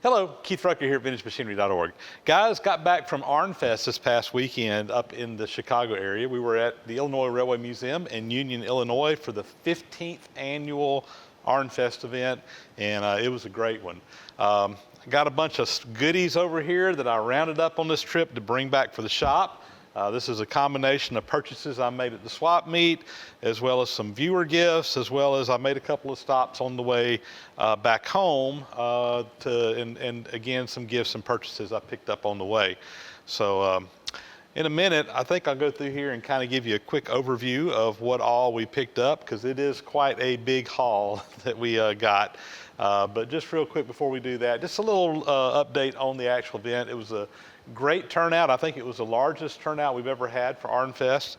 Hello, Keith Rucker here at VintageMachinery.org. Guys, got back from ArnFest this past weekend up in the Chicago area. We were at the Illinois Railway Museum in Union, Illinois for the 15th annual ArnFest event, and it was a great one. I got a bunch of goodies over here that I rounded up on this trip to bring back for the shop. This is a combination of purchases I made at the swap meet, as well as some viewer gifts, as well as I made a couple of stops on the way back home, and again, some gifts and purchases I picked up on the way. So in a minute, I think I'll go through here and kind of give you a quick overview of what all we picked up, because it is quite a big haul that we got. But just real quick before we do that, just a little update on the actual event. It was a great turnout. I think it was the largest turnout we've ever had for ArnFest.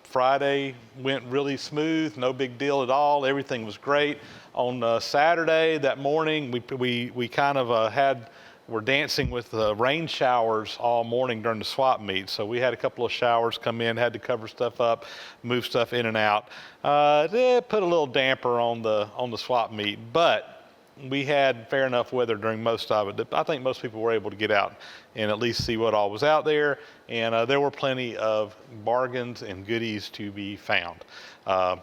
Friday went really smooth, no big deal at all. Everything was great. On Saturday, that morning, we kind of were dancing with rain showers all morning during the swap meet. So we had a couple of showers come in, had to cover stuff up, move stuff in and out. It put a little damper on the swap meet, but we had fair enough weather during most of it. I think most people were able to get out and at least see what all was out there. And there were plenty of bargains and goodies to be found.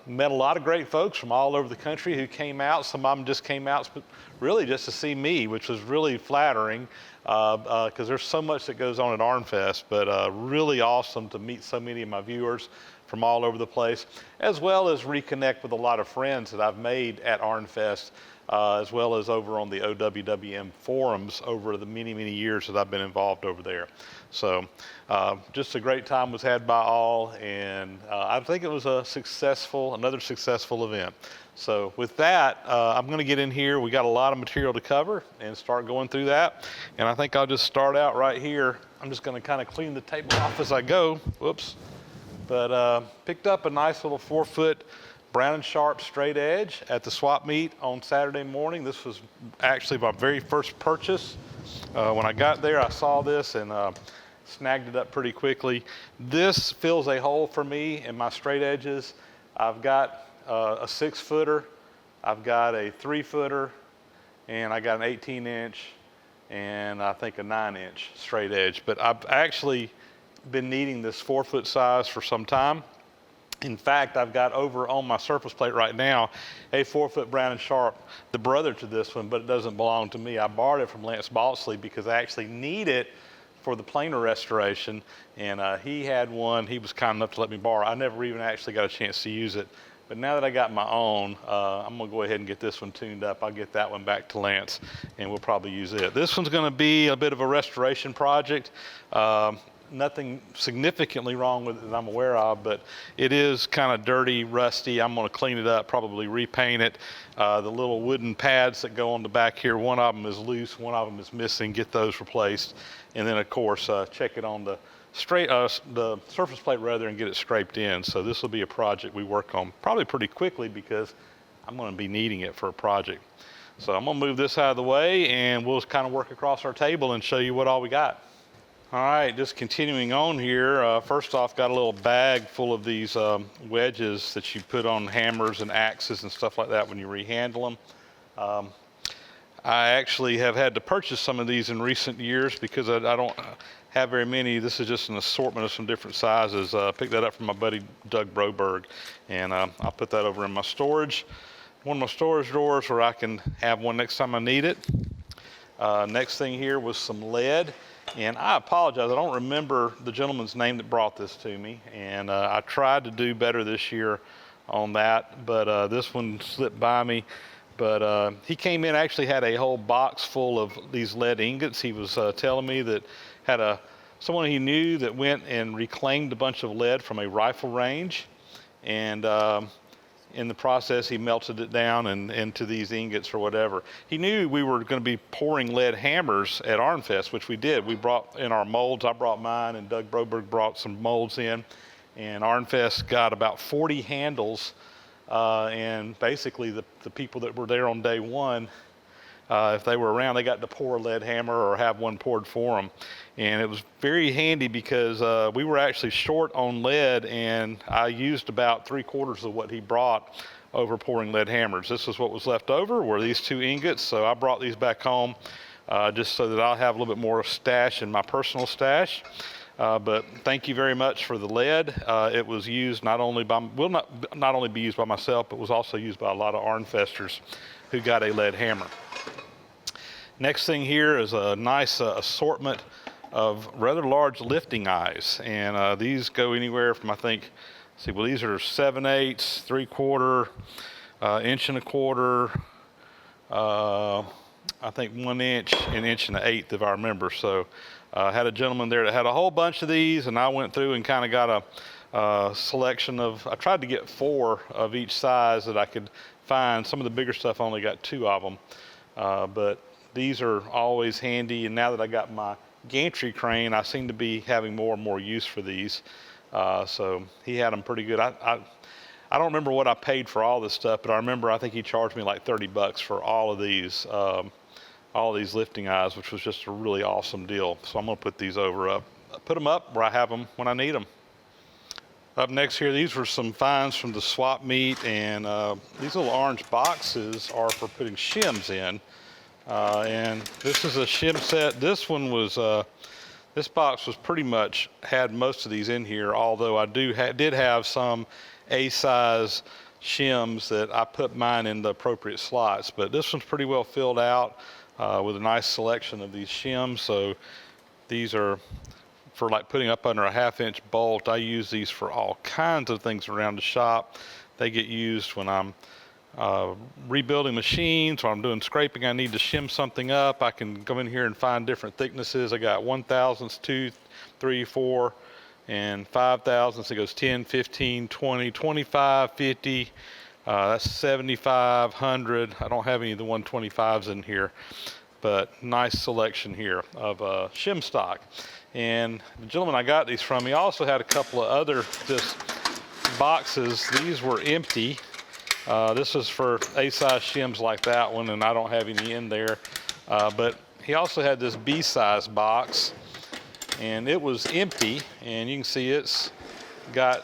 Met a lot of great folks from all over the country who came out. Some of them just came out really just to see me, which was really flattering because there's so much that goes on at ArnFest, but really awesome to meet so many of my viewers from all over the place, as well as reconnect with a lot of friends that I've made at ArnFest, as well as over on the OWWM forums over the many, many years that I've been involved over there. So just a great time was had by all, and I think it was another successful event. So with that, I'm going to get in here. We got a lot of material to cover and start going through that. And I think I'll just start out right here. I'm just going to kind of clean the table off as I go. Whoops. But picked up a nice little 4-foot Brown and Sharp straight edge at the swap meet on Saturday morning. This was actually my very first purchase. When I got there, I saw this and snagged it up pretty quickly. This fills a hole for me in my straight edges. I've got a 6-footer, I've got a 3-footer, and I got an 18-inch, and I think a 9-inch straight edge. But I've actually been needing this 4-foot size for some time. In fact, I've got over on my surface plate right now a 4-foot Brown and Sharp, the brother to this one, but it doesn't belong to me. I borrowed it from Lance Balsley because I actually need it for the planer restoration, and he had one. He was kind enough to let me borrow. I never even actually got a chance to use it. But now that I got my own, I'm going to go ahead and get this one tuned up. I'll get that one back to Lance, and we'll probably use it. This one's going to be a bit of a restoration project. Nothing significantly wrong with it that I'm aware of, but it is kind of dirty, rusty. I'm going to clean it up, probably repaint it. The little wooden pads that go on the back here, one of them is loose, one of them is missing. Get those replaced. And then, of course, check it on the surface plate rather, and get it scraped in. So this will be a project we work on probably pretty quickly because I'm going to be needing it for a project. So I'm going to move this out of the way, and we'll kind of work across our table and show you what all we got. All right, just continuing on here. First off, got a little bag full of these wedges that you put on hammers and axes and stuff like that when you rehandle them. I actually have had to purchase some of these in recent years because I don't have very many. This is just an assortment of some different sizes. Picked that up from my buddy Doug Broberg, and I'll put that over in my storage, one of my storage drawers where I can have one next time I need it. Next thing here was some lead. And I apologize, I don't remember the gentleman's name that brought this to me, and I tried to do better this year on that, but this one slipped by me. But he came in, actually had a whole box full of these lead ingots. He was telling me that had someone he knew that went and reclaimed a bunch of lead from a rifle range, and in the process, he melted it down into these ingots or whatever. He knew we were going to be pouring lead hammers at ArnFest, which we did. We brought in our molds. I brought mine, and Doug Broberg brought some molds in. And ArnFest got about 40 handles. And basically, the people that were there on day one, if they were around, they got to pour a lead hammer or have one poured for them. And it was very handy because we were actually short on lead, and I used about 3/4 of what he brought over pouring lead hammers. This is what was left over, were these 2 ingots. So I brought these back home, just so that I'll have a little bit more stash in my personal stash. But thank you very much for the lead. It was used not only by, will not only be used by myself, but was also used by a lot of ArnFesters who got a lead hammer. Next thing here is a nice assortment of rather large lifting eyes, and these go anywhere from, I think, see, well, these are 7/8, 3/4, 1 1/4, I think 1 inch, an 1 1/8 if I remember. So I had a gentleman there that had a whole bunch of these, and I went through and kind of got a selection of, I tried to get 4 of each size that I could find. Some of the bigger stuff, I only got 2 of them, but these are always handy, and now that I got my gantry crane, I seem to be having more and more use for these. So he had them pretty good. I don't remember what I paid for all this stuff, but I remember I think he charged me like $30 for all of these lifting eyes, which was just a really awesome deal. So I'm gonna put these put them up where I have them when I need them. Up next here, these were some finds from the swap meet, and these little orange boxes are for putting shims in. And this is a shim set. This one was, this box was pretty much, had most of these in here, although I did have some A-size shims that I put mine in the appropriate slots. But this one's pretty well filled out with a nice selection of these shims. So these are for like putting up under a 1/2 inch bolt. I use these for all kinds of things around the shop. They get used when I'm rebuilding machines, or I'm doing scraping, I need to shim something up. I can go in here and find different thicknesses. I got 1/1000s, 2, 3, 4, and 5/1000s. It goes 10, 15, 20, 25, 50. That's 75, 100. I don't have any of the 125s in here, but nice selection here of shim stock. And the gentleman I got these from, he also had a couple of other just boxes. These were empty. This is for A-size shims like that one, and I don't have any in there. But he also had this B-size box, and it was empty, and you can see it's got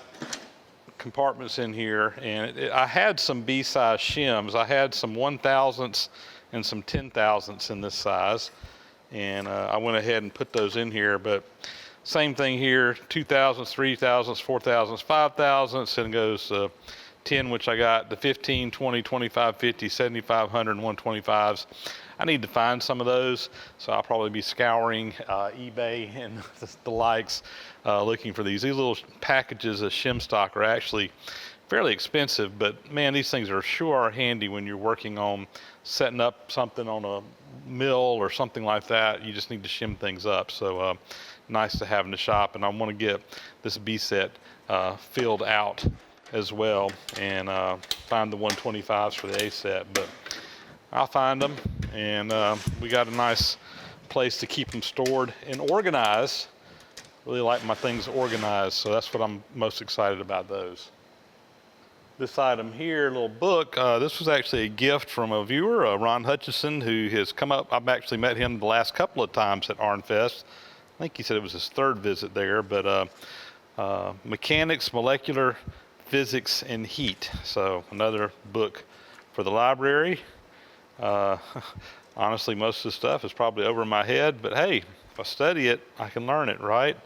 compartments in here. And I had some B-size shims. I had some 1/1000s and some 10/1000s in this size, and I went ahead and put those in here. But same thing here, 2/1000s, 3/1000s, 4/1000s, 5/1000s, and it goes 10, which I got the 15, 20, 25, 50, 75, 100, and 125s. I need to find some of those, so I'll probably be scouring eBay and the likes, looking for these. These little packages of shim stock are actually fairly expensive, but man, these things are handy when you're working on setting up something on a mill or something like that. You just need to shim things up. So nice to have in the shop, and I want to get this B set filled out as well, and find the 125s for the A set, but I'll find them, and we got a nice place to keep them stored and organized. Really like my things organized, so that's what I'm most excited about those. This item here, a little book, this was actually a gift from a viewer, Ron Hutchison, who has come up. I've actually met him the last couple of times at ArnFest. I think he said it was his 3rd visit there, but Mechanics, Molecular Physics, and Heat. So another book for the library. Honestly, most of the stuff is probably over my head, but hey, if I study it, I can learn it, right?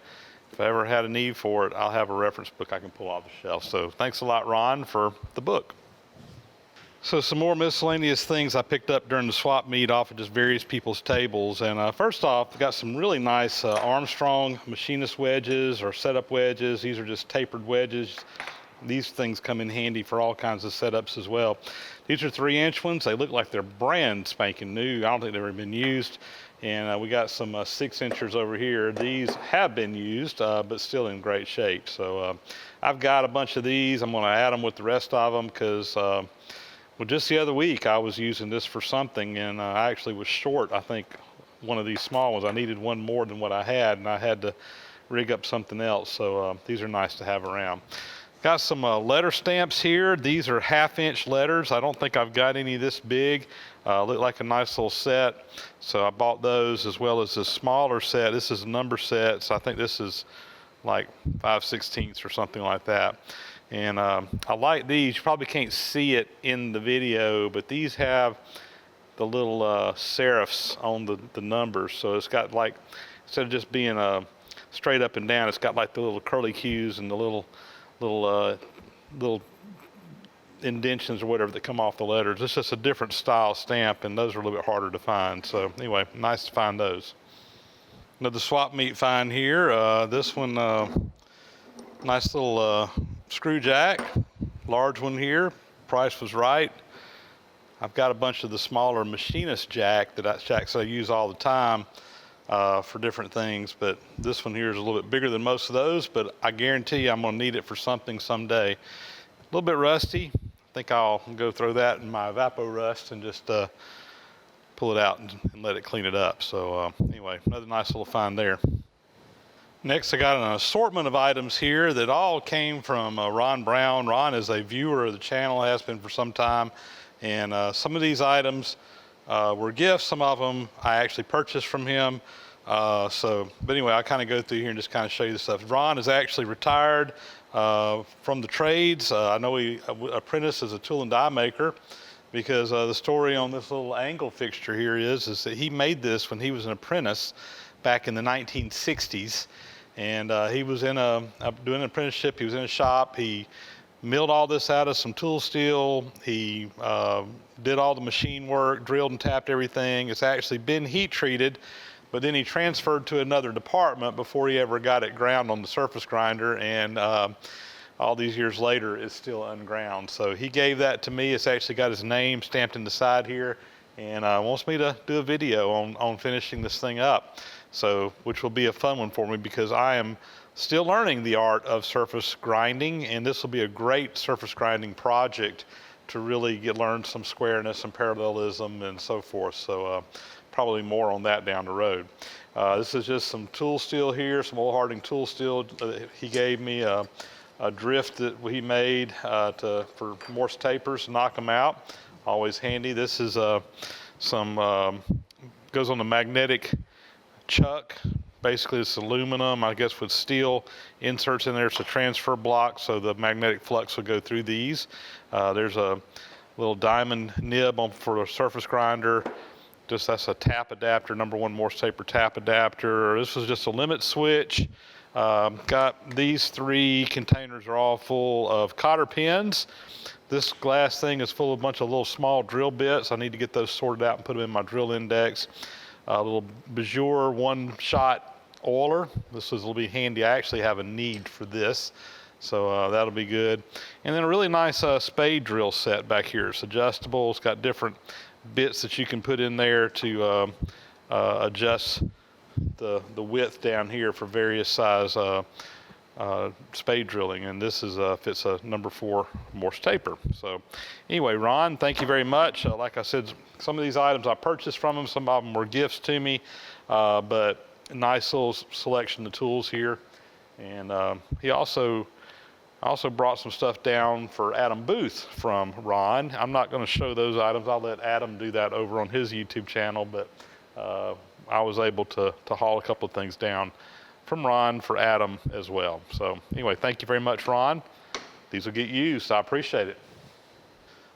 If I ever had a need for it, I'll have a reference book I can pull off the shelf. So thanks a lot, Ron, for the book. So some more miscellaneous things I picked up during the swap meet off of just various people's tables. And first off, I got some really nice Armstrong machinist wedges or setup wedges. These are just tapered wedges. These things come in handy for all kinds of setups as well. These are 3-inch ones. They look like they're brand spanking new. I don't think they've ever been used. And we got some 6-inchers over here. These have been used, but still in great shape. So I've got a bunch of these. I'm going to add them with the rest of them because, well, just the other week I was using this for something, and I actually was short, I think, one of these small ones. I needed one more than what I had, and I had to rig up something else. So these are nice to have around. Got some letter stamps here. These are 1/2-inch letters. I don't think I've got any this big. Look like a nice little set. So I bought those, as well as this smaller set. This is a number set, so I think this is like 5/16 or something like that. And I like these. You probably can't see it in the video, but these have little serifs on the numbers. So it's got like, instead of just being straight up and down, it's got like the little curly cues and the little indentions or whatever that come off the letters. It's just a different style stamp, and those are a little bit harder to find. So anyway, nice to find those. Another swap meet find here. This one, nice little screw jack, large one here. Price was right. I've got a bunch of the smaller machinist jacks that I use all the time for different things, but this one here is a little bit bigger than most of those, but I guarantee you I'm going to need it for something someday. A little bit rusty. I think I'll go throw that in my Evapo Rust and just pull it out and let it clean it up. So anyway, another nice little find there. Next, I got an assortment of items here that all came from Ron Brown. Ron is a viewer of the channel, has been for some time, and some of these items were gifts. Some of them I actually purchased from him. But anyway, I'll kind of go through here and just kind of show you the stuff. Ron is actually retired from the trades. I know he apprenticed as a tool and die maker, because the story on this little angle fixture here is that he made this when he was an apprentice back in the 1960s. And he was doing an apprenticeship. He was in a shop. He milled all this out of some tool steel. He did all the machine work, drilled and tapped everything. It's actually been heat treated, but then he transferred to another department before he ever got it ground on the surface grinder, and all these years later it's still unground. So he gave that to me. It's actually got his name stamped in the side here, and wants me to do a video on finishing this thing up. So, which will be a fun one for me, because I am still learning the art of surface grinding, and this will be a great surface grinding project to really learn some squareness and parallelism and so forth. So probably more on that down the road. This is just some tool steel here, some old hardening tool steel. He gave me a drift that he made for Morse tapers to knock them out. Always handy. This is goes on the magnetic chuck. Basically it's aluminum, I guess, with steel inserts in there. It's a transfer block, so the magnetic flux will go through these. There's a little diamond nib for a surface grinder. That's a tap adapter, number 1 Morse taper tap adapter. This was just a limit switch. Got these 3 containers are all full of cotter pins. This glass thing is full of a bunch of little small drill bits. I need to get those sorted out and put them in my drill index. A little Bajor 1-shot oiler. This will be handy. I actually have a need for this, so that'll be good. And then a really nice spade drill set back here. It's adjustable. It's got different bits that you can put in there to adjust the width down here for various size spade drilling, and this fits a number 4 Morse taper. So anyway, Ron, thank you very much. Like I said, some of these items I purchased from him, some of them were gifts to me, but nice little selection of tools here. And he also brought some stuff down for Adam Booth from Ron. I'm not going to show those items. I'll let Adam do that over on his YouTube channel, but I was able to haul a couple of things down from Ron for Adam as well. So anyway, thank you very much, Ron. These will get used. I appreciate it.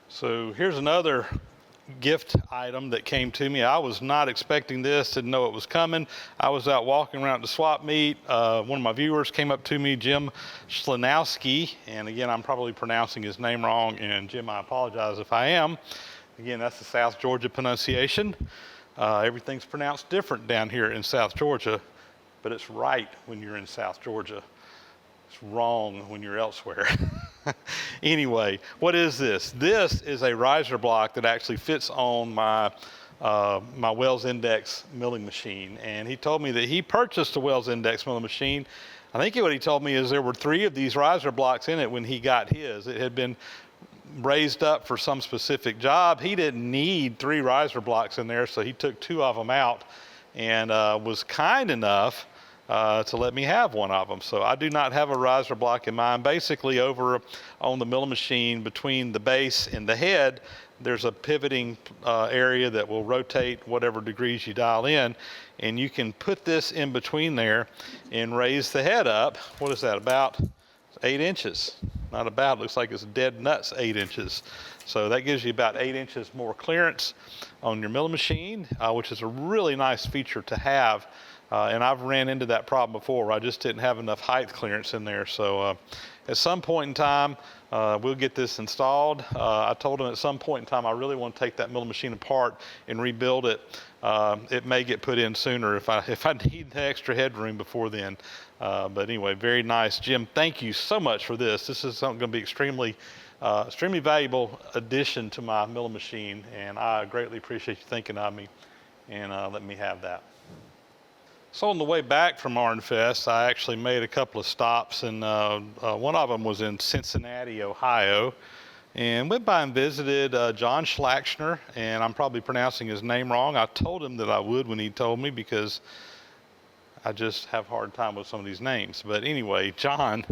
So here's another gift item that came to me. I was not expecting this, didn't know it was coming. I was out walking around the swap meet. One of my viewers came up to me, Jim Schlanowski, and again, I'm probably pronouncing his name wrong, and Jim, I apologize if I am. Again, that's the South Georgia pronunciation. Everything's pronounced different down here in South Georgia, but it's right when you're in South Georgia. It's wrong when you're elsewhere. Anyway, what is this? This is a riser block that actually fits on my Wells Index milling machine. And he told me that he purchased a Wells Index milling machine. I think what he told me is there were 3 of these riser blocks in it when he got his. It had been raised up for some specific job. He didn't need 3 riser blocks in there, so he took 2 of them out and was kind enough to let me have one of them. So I do not have a riser block in mine. Basically, over on the milling machine between the base and the head, there's a pivoting area that will rotate whatever degrees you dial in, and you can put this in between there and raise the head up. What is that, about 8 inches. Not about, looks like it's dead nuts 8 inches. So that gives you about 8 inches more clearance on your milling machine, which is a really nice feature to have. And I've ran into that problem before where I just didn't have enough height clearance in there. So at some point in time, we'll get this installed. I told him at some point in time I really want to take that milling machine apart and rebuild it. It may get put in sooner if I need the extra headroom before then. But anyway, very nice. Jim, thank you so much for this. This is going to be extremely valuable addition to my milling machine, and I greatly appreciate you thinking of me and letting me have that. So on the way back from ArnFest, I actually made a couple of stops, and one of them was in Cincinnati, Ohio, and went by and visited John Schlackner, and I'm probably pronouncing his name wrong. I told him that I would when he told me, because I just have a hard time with some of these names. But anyway, John,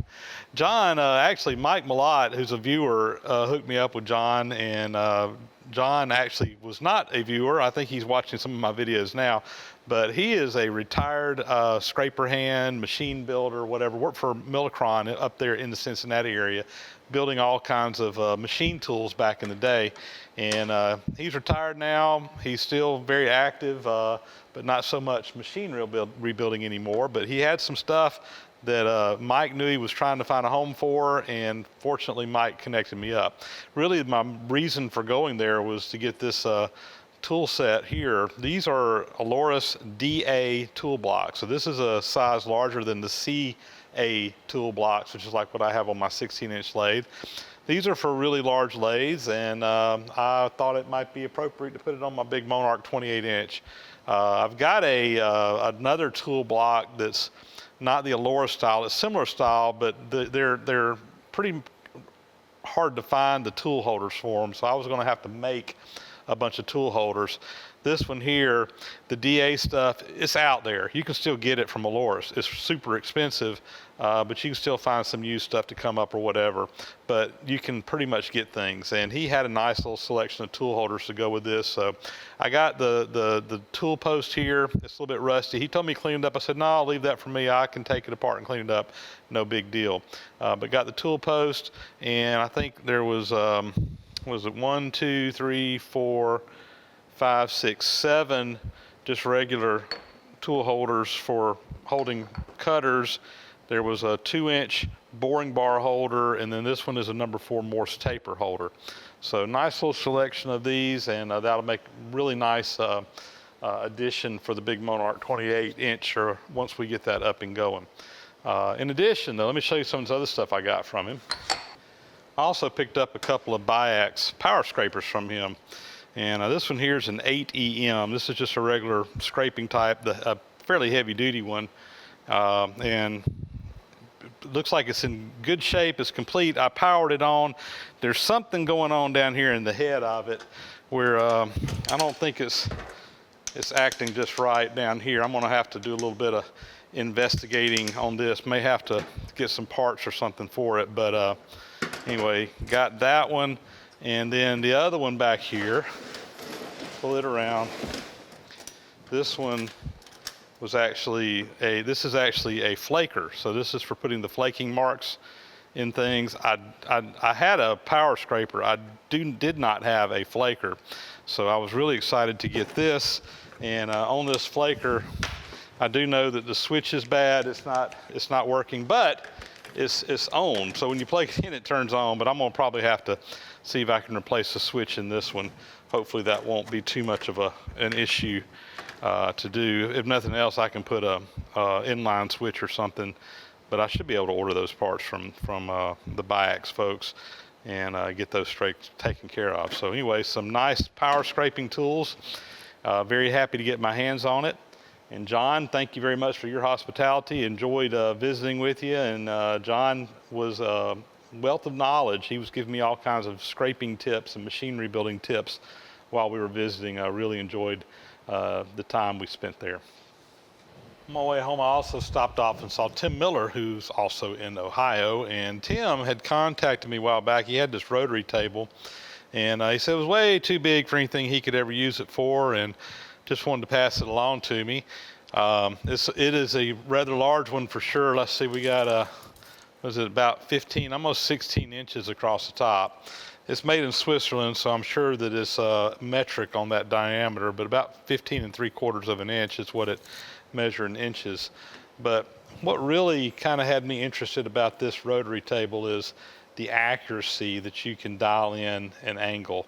actually Mike Malott, who's a viewer, hooked me up with John, and John actually was not a viewer. I think he's watching some of my videos now, but he is a retired scraper hand, machine builder, whatever, worked for Millicron up there in the Cincinnati area, building all kinds of machine tools back in the day. And he's retired now. He's still very active, but not so much machine rebuilding anymore. But he had some stuff that Mike knew he was trying to find a home for, and fortunately Mike connected me up. Really, my reason for going there was to get this tool set here. These are Aloris DA tool blocks. So this is a size larger than the CA tool blocks, which is like what I have on my 16-inch lathe. These are for really large lathes, and I thought it might be appropriate to put it on my big Monarch 28-inch. I've got another tool block that's not the Aloris style. It's similar style, but they're pretty hard to find the tool holders for them. So I was going to have to make a bunch of tool holders. This one here, the DA stuff, it's out there. You can still get it from Aloris. It's super expensive, but you can still find some used stuff to come up or whatever. But you can pretty much get things. And he had a nice little selection of tool holders to go with this. So I got the tool post here. It's a little bit rusty. He told me to clean it up. I said, no, I'll leave that for me. I can take it apart and clean it up. No big deal. But got the tool post, and I think there was it 1, 2, 3, 4, 5, 6, 7 just regular tool holders for holding cutters. There was a 2-inch boring bar holder, and then this one is a number 4 Morse taper holder. So nice little selection of these, and that'll make really nice addition for the big Monarch 28-inch or once we get that up and going. In addition, though, let me show you some of this other stuff I got from him. I also picked up a couple of Biax power scrapers from him. And this one here is an 8EM. This is just a regular scraping type, a fairly heavy duty one. And it looks like it's in good shape. It's complete. I powered it on. There's something going on down here in the head of it where I don't think it's acting just right down here. I'm gonna have to do a little bit of investigating on this. May have to get some parts or something for it, but anyway, got that one. And then the other one back here, pull it around. This one was actually this is actually a flaker. So this is for putting the flaking marks in things. I had a power scraper. I did not have a flaker. So I was really excited to get this. And on this flaker, I do know that the switch is bad. It's not working, but it's on. So when you plug it in, it turns on, but I'm gonna probably have to see if I can replace the switch in this one. Hopefully that won't be too much of an issue to do. If nothing else, I can put a inline switch or something, but I should be able to order those parts from the Biax folks and get those taken care of. So anyway, some nice power scraping tools. Very happy to get my hands on it. And John, thank you very much for your hospitality. Enjoyed visiting with you. And John was a wealth of knowledge. He was giving me all kinds of scraping tips and machine rebuilding tips while we were visiting. I really enjoyed the time we spent there. On my way home, I also stopped off and saw Tim Miller, who's also in Ohio. And Tim had contacted me a while back. He had this Rotary table, and he said it was way too big for anything he could ever use it for, and just wanted to pass it along to me. It is a rather large one for sure. Let's see, we got was it about 15, almost 16 inches across the top. It's made in Switzerland, so I'm sure that it's metric on that diameter, but about 15 3/4 of an inch is what it measured in inches. But what really kind of had me interested about this rotary table is the accuracy that you can dial in an angle.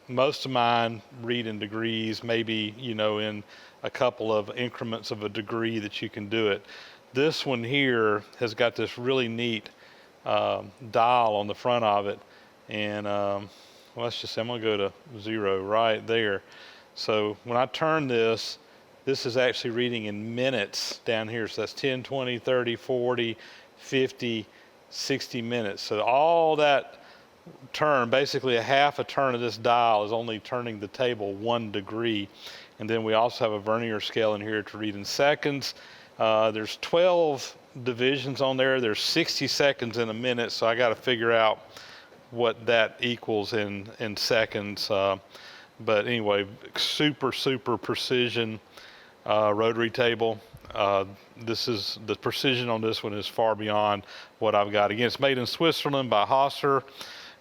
Most of mine read in degrees, maybe, in a couple of increments of a degree that you can do it. This one here has got this really neat dial on the front of it. And let's just say I'm going to go to 0 right there. So when I turn this is actually reading in minutes down here. So that's 10, 20, 30, 40, 50, 60 minutes. So all that turn, basically a half a turn of this dial is only turning the table 1 degree. And then we also have a vernier scale in here to read in seconds. There's 12 divisions on there. There's 60 seconds in a minute. So I got to figure out what that equals in seconds. But anyway, super precision rotary table. The precision on this one is far beyond what I've got. Again, it's made in Switzerland by Hosser,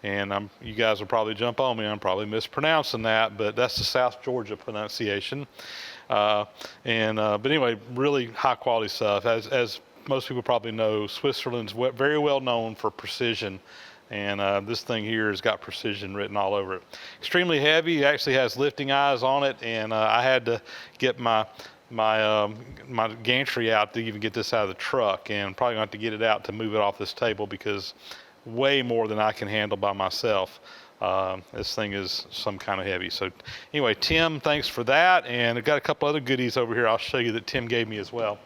and you guys will probably jump on me. I'm probably mispronouncing that, but that's the South Georgia pronunciation. But anyway, really high quality stuff. As most people probably know, Switzerland's very well known for precision. And this thing here has got precision written all over it. Extremely heavy. It actually has lifting eyes on it, and I had to get my gantry out to even get this out of the truck, and probably going to have to get it out to move it off this table because way more than I can handle by myself. This thing is some kind of heavy. So anyway, Tim, thanks for that. And I've got a couple other goodies over here I'll show you that Tim gave me as well.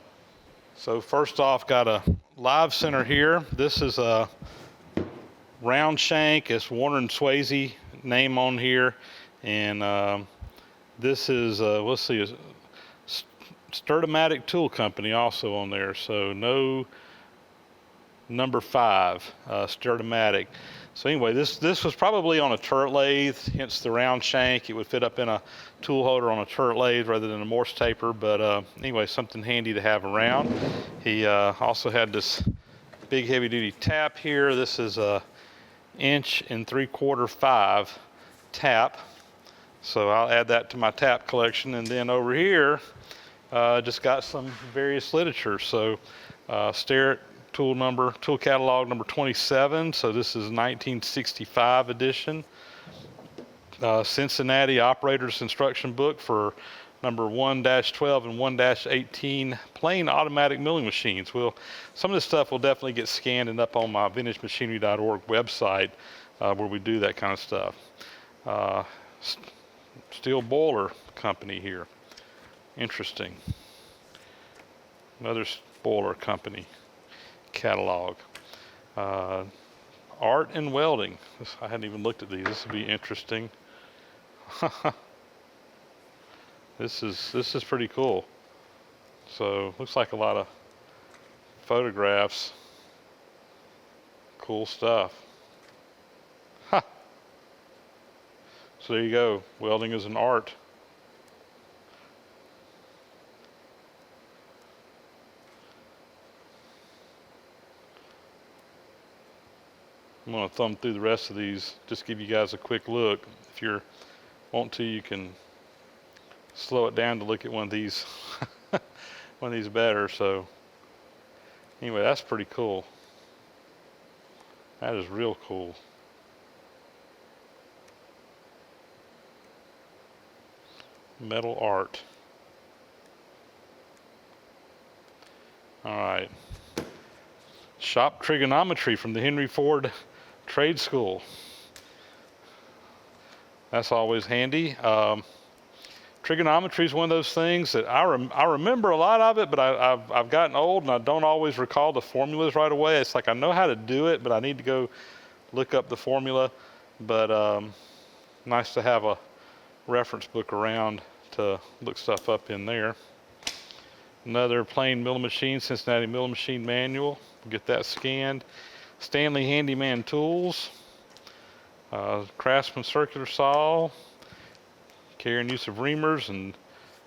So first off, got a live center here. This is a round shank. It's Warner and Swayze name on here. And this is, let's see, a Sturdomatic Tool Company also on there. So no number 5, Sturdomatic. So anyway, this was probably on a turret lathe, hence the round shank. It would fit up in a tool holder on a turret lathe rather than a Morse taper. But anyway, something handy to have around. He also had this big heavy duty tap here. This is a 1 3/4 5 tap. So I'll add that to my tap collection. And then over here, just got some various literature. So Starrett tool catalog number 27. So this is 1965 edition. Cincinnati Operator's Instruction Book for number 1-12 and 1-18 plain automatic milling machines. Well, some of this stuff will definitely get scanned and up on my VintageMachinery.org website where we do that kind of stuff. Steel boiler company here. Interesting. Another boiler company catalog. Art and welding. I hadn't even looked at these. This will be interesting. This is pretty cool. So looks like a lot of photographs. Cool stuff. Ha. So there you go. Welding is an art. I'm going to thumb through the rest of these, just give you guys a quick look. If you want to, you can slow it down to look at one of these better. So anyway, that's pretty cool. That is real cool. Metal art. All right. Shop trigonometry from the Henry Ford Trade School. That's always handy. Trigonometry is one of those things that I remember a lot of it, but I've gotten old and I don't always recall the formulas right away. It's like I know how to do it, but I need to go look up the formula. But nice to have a reference book around to look stuff up in there. Another plain milling machine, Cincinnati Milling Machine Manual. Get that scanned. Stanley Handyman Tools. Craftsman Circular Saw. Care and use of reamers and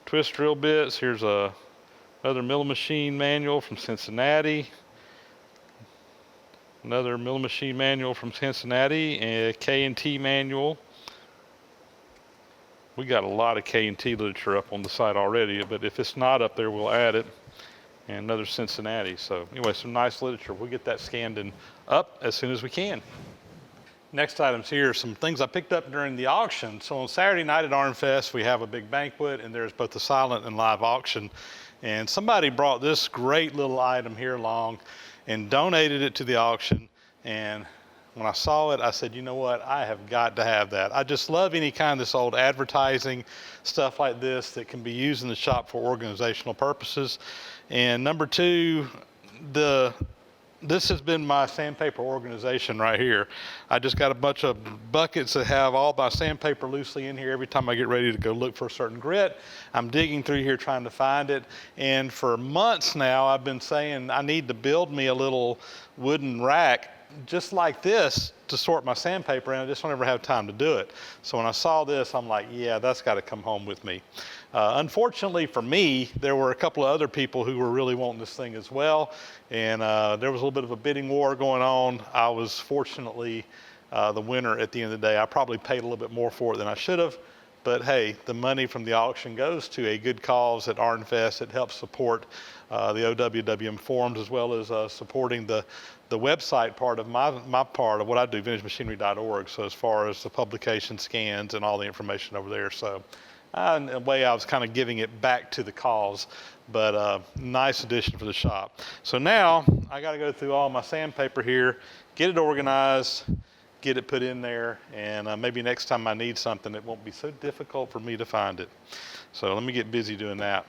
twist drill bits. Here's another milling machine manual from Cincinnati. Another milling machine manual from Cincinnati, and a K&T manual. We got a lot of K&T literature up on the site already, but if it's not up there, we'll add it. And another Cincinnati. So anyway, some nice literature. We'll get that scanned and up as soon as we can. Next items here are some things I picked up during the auction. So on Saturday night at ArnFest, we have a big banquet, and there's both the silent and live auction. And somebody brought this great little item here along and donated it to the auction. And when I saw it, I said, you know what, I have got to have that. I just love any kind of this old advertising stuff like this that can be used in the shop for organizational purposes. And number two, this has been my sandpaper organization right here. I just got a bunch of buckets that have all my sandpaper loosely in here. Every time I get ready to go look for a certain grit, I'm digging through here trying to find it. And for months now, I've been saying I need to build me a little wooden rack just like this to sort my sandpaper, and I just don't ever have time to do it. So when I saw this, I'm like, yeah, that's got to come home with me. Unfortunately for me, there were a couple of other people who were really wanting this thing as well, and there was a little bit of a bidding war going on. I was fortunately the winner at the end of the day. I probably paid a little bit more for it than I should have, but hey, the money from the auction goes to a good cause at ArnFest. It helps support the OWWM forums, as well as supporting the website part of my part of what I do, VintageMachinery.org. So as far as the publication scans and all the information over there. So in a way, I was kind of giving it back to the cause, but nice addition for the shop. So now I got to go through all my sandpaper here, get it organized, get it put in there, and maybe next time I need something, it won't be so difficult for me to find it. So let me get busy doing that.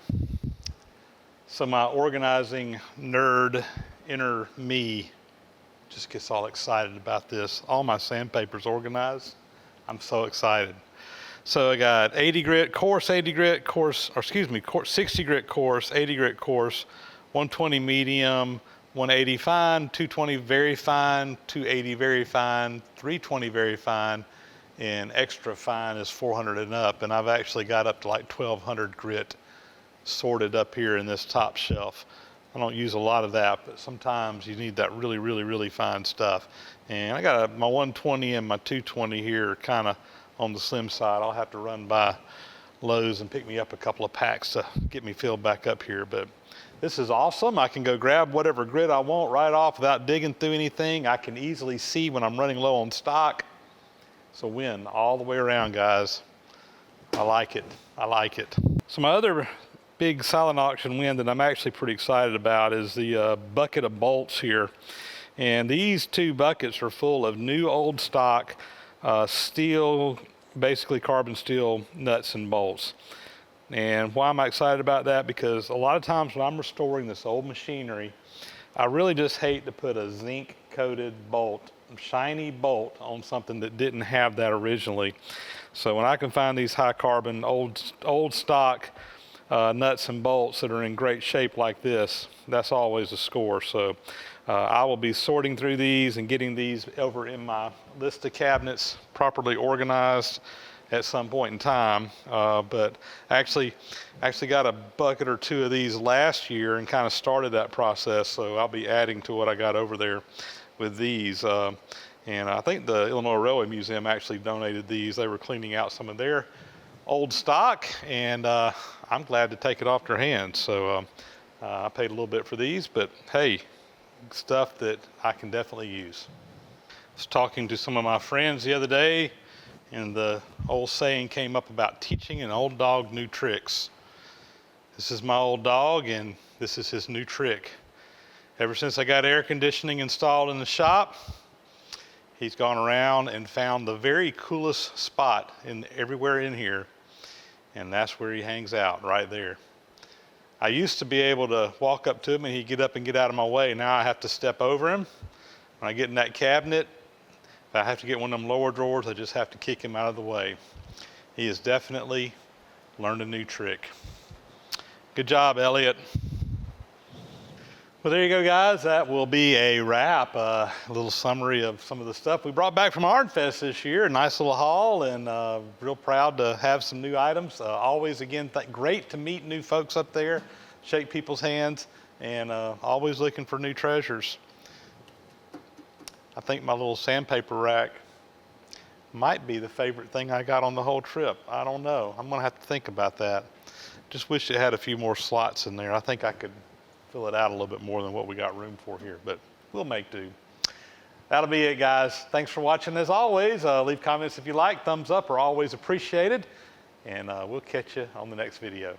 So my organizing nerd inner me just gets all excited about this. All my sandpaper's organized. I'm so excited. So I got 80 grit, coarse 80 grit, coarse, or excuse me, 60 grit coarse, 80 grit coarse, 120 medium, 180 fine, 220 very fine, 280 very fine, 320 very fine, and extra fine is 400 and up. And I've actually got up to like 1200 grit sorted up here in this top shelf. I don't use a lot of that, but sometimes you need that really, really, really fine stuff. And I got my 120 and my 220 here kind of on the slim side. I'll have to run by Lowe's and pick me up a couple of packs to get me filled back up here. But this is awesome. I can go grab whatever grit I want right off without digging through anything. I can easily see when I'm running low on stock. So win all the way around, guys. I like it. I like it. So my other big silent auction win that I'm actually pretty excited about is the bucket of bolts here. And these two buckets are full of new old stock steel, basically carbon steel nuts and bolts. And why am I excited about that? Because a lot of times when I'm restoring this old machinery, I really just hate to put a zinc coated bolt, shiny bolt on something that didn't have that originally. So when I can find these high carbon old stock nuts and bolts that are in great shape like this, that's always a score. So I will be sorting through these and getting these over in my list of cabinets properly organized at some point in time. But I actually got a bucket or two of these last year and kind of started that process. So I'll be adding to what I got over there with these. And I think the Illinois Railway Museum actually donated these. They were cleaning out some of their old stock, and I'm glad to take it off their hands. So I paid a little bit for these, but hey, stuff that I can definitely use. I was talking to some of my friends the other day, and the old saying came up about teaching an old dog new tricks. This is my old dog, and this is his new trick. Ever since I got air conditioning installed in the shop, he's gone around and found the very coolest spot everywhere in here, and that's where he hangs out, right there. I used to be able to walk up to him and he'd get up and get out of my way. Now I have to step over him. When I get in that cabinet, if I have to get one of them lower drawers, I just have to kick him out of the way. He has definitely learned a new trick. Good job, Elliot. Well, there you go, guys. That will be a wrap. A little summary of some of the stuff we brought back from ArnFest this year. A nice little haul, and real proud to have some new items. Always, again, great to meet new folks up there, shake people's hands, and always looking for new treasures. I think my little sandpaper rack might be the favorite thing I got on the whole trip. I don't know. I'm gonna have to think about that. Just wish it had a few more slots in there. I think I could fill it out a little bit more than what we got room for here, but we'll make do. That'll be it, guys. Thanks for watching as always. Leave comments if you like. Thumbs up are always appreciated. And we'll catch you on the next video.